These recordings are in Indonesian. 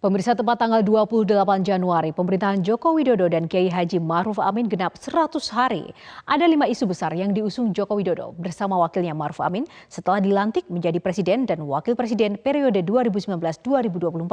Pemirsa, tepat tanggal 28 Januari, pemerintahan Joko Widodo dan Kiai Haji Ma'ruf Amin genap 100 hari. Ada 5 isu besar yang diusung Joko Widodo bersama wakilnya Ma'ruf Amin setelah dilantik menjadi presiden dan wakil presiden periode 2019-2024.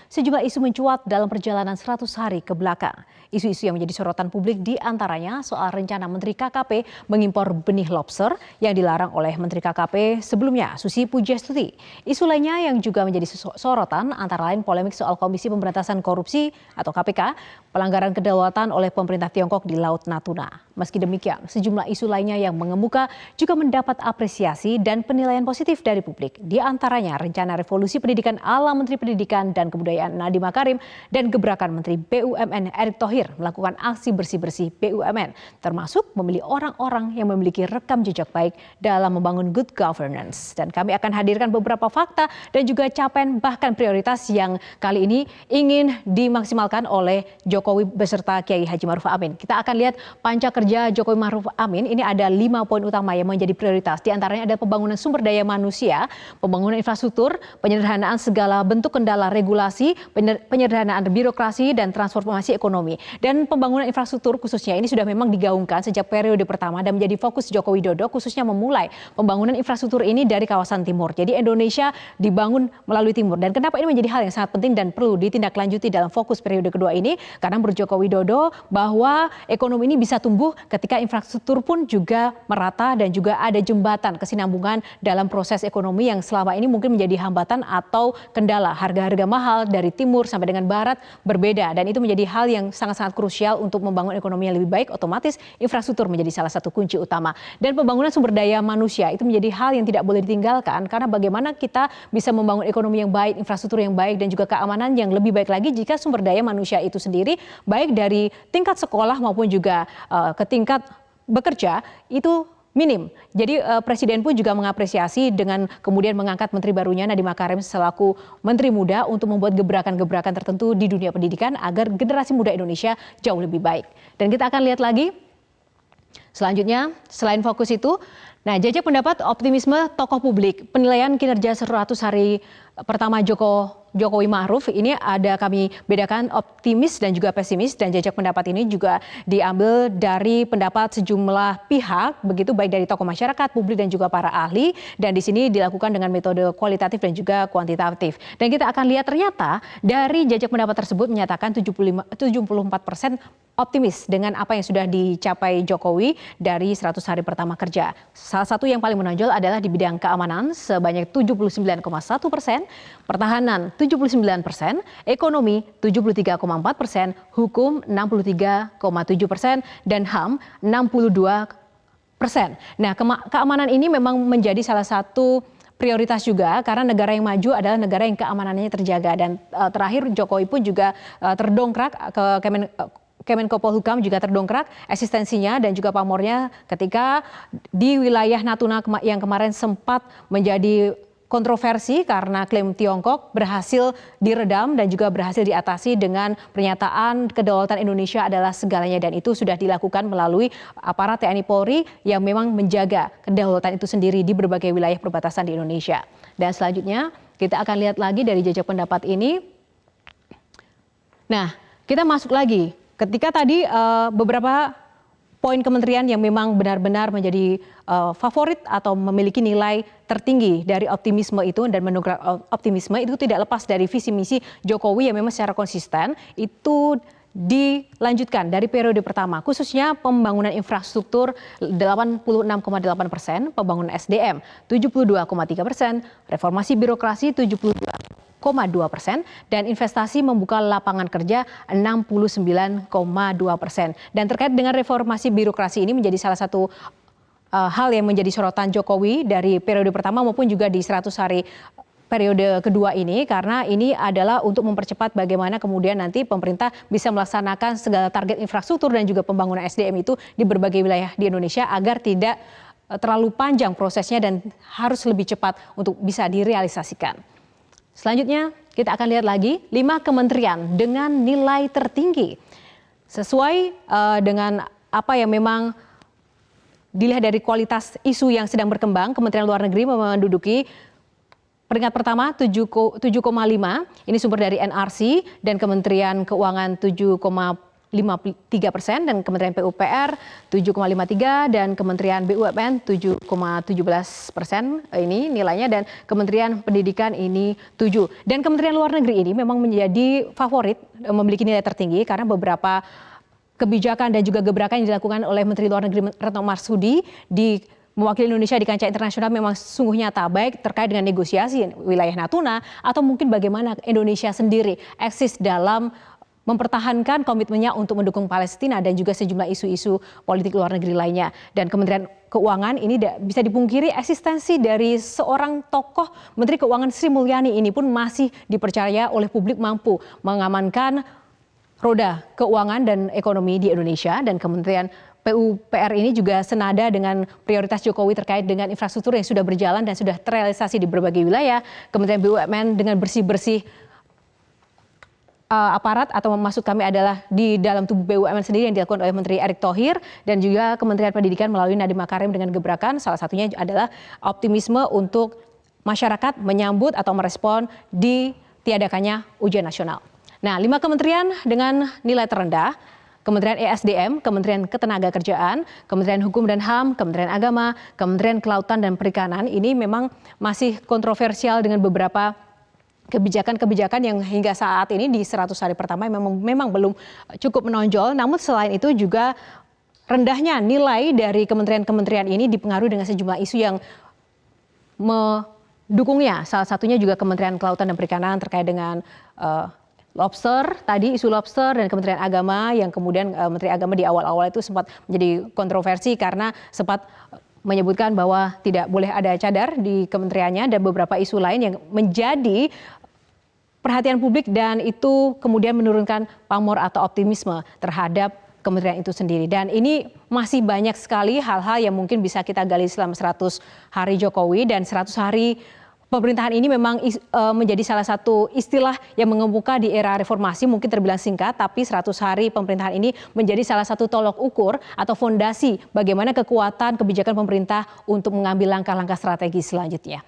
Sejumlah isu mencuat dalam perjalanan 100 hari ke belakang. Isu-isu yang menjadi sorotan publik diantaranya soal rencana Menteri KKP mengimpor benih lobster yang dilarang oleh Menteri KKP sebelumnya, Susi Pujiastuti. Isu lainnya yang juga menjadi sorotan antara lain polemik soal Komisi Pemberantasan Korupsi atau KPK, pelanggaran kedaulatan oleh pemerintah Tiongkok di Laut Natuna. Meski demikian, sejumlah isu lainnya yang mengemuka juga mendapat apresiasi dan penilaian positif dari publik. Di antaranya rencana revolusi pendidikan ala Menteri Pendidikan dan Kebudayaan Nadiem Makarim dan gebrakan Menteri BUMN Erick Thohir melakukan aksi bersih-bersih BUMN, termasuk memilih orang-orang yang memiliki rekam jejak baik dalam membangun good governance. Dan kami akan hadirkan beberapa fakta dan juga capaian bahkan prioritas yang kali ini ingin dimaksimalkan oleh Jokowi beserta Kiai Haji Ma'ruf Amin. Kita akan lihat panca kerja Jokowi Ma'ruf Amin. Ini ada 5 poin utama yang menjadi prioritas. Di antaranya ada pembangunan sumber daya manusia, pembangunan infrastruktur, penyederhanaan segala bentuk kendala regulasi, penyederhanaan birokrasi dan transformasi ekonomi. Dan pembangunan infrastruktur khususnya ini sudah memang digaungkan sejak periode pertama dan menjadi fokus Joko Widodo, khususnya memulai pembangunan infrastruktur ini dari kawasan timur. Jadi Indonesia dibangun melalui timur. Dan kenapa ini menjadi hal yang sangat penting dan perlu ditindaklanjuti dalam fokus periode kedua ini? Karena menurut Joko Widodo bahwa ekonomi ini bisa tumbuh ketika infrastruktur pun juga merata dan juga ada jembatan kesinambungan dalam proses ekonomi yang selama ini mungkin menjadi hambatan atau kendala. Harga-harga mahal dari timur sampai dengan barat berbeda dan itu menjadi hal yang sangat-sangat krusial untuk membangun ekonomi yang lebih baik. Otomatis infrastruktur menjadi salah satu kunci utama. Dan pembangunan sumber daya manusia itu menjadi hal yang tidak boleh ditinggalkan karena bagaimana kita bisa membangun ekonomi yang baik, infrastruktur yang baik dan juga keamanan yang lebih baik lagi jika sumber daya manusia itu sendiri baik dari tingkat sekolah maupun juga ke tingkat bekerja itu minim. Jadi Presiden pun juga mengapresiasi dengan kemudian mengangkat Menteri barunya Nadiem Makarim selaku Menteri Muda untuk membuat gebrakan-gebrakan tertentu di dunia pendidikan agar generasi muda Indonesia jauh lebih baik. Dan kita akan lihat lagi selanjutnya selain fokus itu, nah jajak pendapat optimisme tokoh publik, penilaian kinerja 100 hari pertama Jokowi Ma'ruf ini ada kami bedakan optimis dan juga pesimis dan jajak pendapat ini juga diambil dari pendapat sejumlah pihak begitu baik dari tokoh masyarakat, publik dan juga para ahli dan di sini dilakukan dengan metode kualitatif dan juga kuantitatif. Dan kita akan lihat ternyata dari jajak pendapat tersebut menyatakan 74% optimis dengan apa yang sudah dicapai Jokowi dari 100 hari pertama kerja. Salah satu yang paling menonjol adalah di bidang keamanan sebanyak 79,1%, pertahanan 79%, ekonomi 73,4%, hukum 63,7%, dan HAM 62%. Nah, keamanan ini memang menjadi salah satu prioritas juga karena negara yang maju adalah negara yang keamanannya terjaga dan terakhir Jokowi pun juga terdongkrak ke Kemenko Polhukam juga terdongkrak eksistensinya dan juga pamornya ketika di wilayah Natuna yang kemarin sempat menjadi kontroversi karena klaim Tiongkok berhasil diredam dan juga berhasil diatasi dengan pernyataan kedaulatan Indonesia adalah segalanya dan itu sudah dilakukan melalui aparat TNI Polri yang memang menjaga kedaulatan itu sendiri di berbagai wilayah perbatasan di Indonesia. Dan selanjutnya kita akan lihat lagi dari jajak pendapat ini. Nah, kita masuk lagi. Ketika tadi beberapa poin kementerian yang memang benar-benar menjadi favorit atau memiliki nilai tertinggi dari optimisme itu dan mendongkrak optimisme itu tidak lepas dari visi misi Jokowi yang memang secara konsisten itu dilanjutkan dari periode pertama, khususnya pembangunan infrastruktur 86,8%, pembangunan SDM 72,3%, reformasi birokrasi 72,2% dan investasi membuka lapangan kerja 69,2%. Dan terkait dengan reformasi birokrasi ini menjadi salah satu hal yang menjadi sorotan Jokowi dari periode pertama maupun juga di 100 hari periode kedua ini karena ini adalah untuk mempercepat bagaimana kemudian nanti pemerintah bisa melaksanakan segala target infrastruktur dan juga pembangunan SDM itu di berbagai wilayah di Indonesia agar tidak terlalu panjang prosesnya dan harus lebih cepat untuk bisa direalisasikan. Selanjutnya kita akan lihat lagi 5 kementerian dengan nilai tertinggi. Sesuai dengan apa yang memang dilihat dari kualitas isu yang sedang berkembang, Kementerian Luar Negeri menduduki Peringkat pertama 7,5, ini sumber dari NRC, dan Kementerian Keuangan 7,53% dan Kementerian PUPR 7,53 dan Kementerian BUMN 7,17% ini nilainya, dan Kementerian Pendidikan ini 7. Dan Kementerian Luar Negeri ini memang menjadi favorit memiliki nilai tertinggi karena beberapa kebijakan dan juga gebrakan yang dilakukan oleh Menteri Luar Negeri Retno Marsudi di mewakili Indonesia di kancah internasional memang sungguh nyata, baik terkait dengan negosiasi wilayah Natuna atau mungkin bagaimana Indonesia sendiri eksis dalam mempertahankan komitmennya untuk mendukung Palestina dan juga sejumlah isu-isu politik luar negeri lainnya. Dan Kementerian Keuangan ini bisa dipungkiri eksistensi dari seorang tokoh Menteri Keuangan Sri Mulyani ini pun masih dipercaya oleh publik mampu mengamankan roda keuangan dan ekonomi di Indonesia. Dan Kementerian PUPR ini juga senada dengan prioritas Jokowi terkait dengan infrastruktur yang sudah berjalan dan sudah terrealisasi di berbagai wilayah. Kementerian BUMN dengan bersih-bersih aparat, atau maksud kami adalah di dalam tubuh BUMN sendiri yang dilakukan oleh Menteri Erick Thohir, dan juga Kementerian Pendidikan melalui Nadiem Makarim dengan gebrakan salah satunya adalah optimisme untuk masyarakat menyambut atau merespon ditiadakannya ujian nasional. Nah, 5 kementerian dengan nilai terendah: Kementerian ESDM, Kementerian Ketenagakerjaan, Kementerian Hukum dan HAM, Kementerian Agama, Kementerian Kelautan dan Perikanan. Ini memang masih kontroversial dengan beberapa kebijakan-kebijakan yang hingga saat ini di 100 hari pertama memang belum cukup menonjol. Namun selain itu juga rendahnya nilai dari kementerian-kementerian ini dipengaruhi dengan sejumlah isu yang mendukungnya. Salah satunya juga Kementerian Kelautan dan Perikanan terkait dengan lobster, tadi isu lobster, dan Kementerian Agama yang kemudian Menteri Agama di awal-awal itu sempat menjadi kontroversi karena sempat menyebutkan bahwa tidak boleh ada cadar di kementeriannya dan beberapa isu lain yang menjadi perhatian publik, dan itu kemudian menurunkan pamor atau optimisme terhadap kementerian itu sendiri. Dan ini masih banyak sekali hal-hal yang mungkin bisa kita gali selama 100 hari Jokowi, dan 100 hari pemerintahan ini memang menjadi salah satu istilah yang mengemuka di era reformasi, mungkin terbilang singkat, tapi 100 hari pemerintahan ini menjadi salah satu tolok ukur atau fondasi bagaimana kekuatan kebijakan pemerintah untuk mengambil langkah-langkah strategis selanjutnya.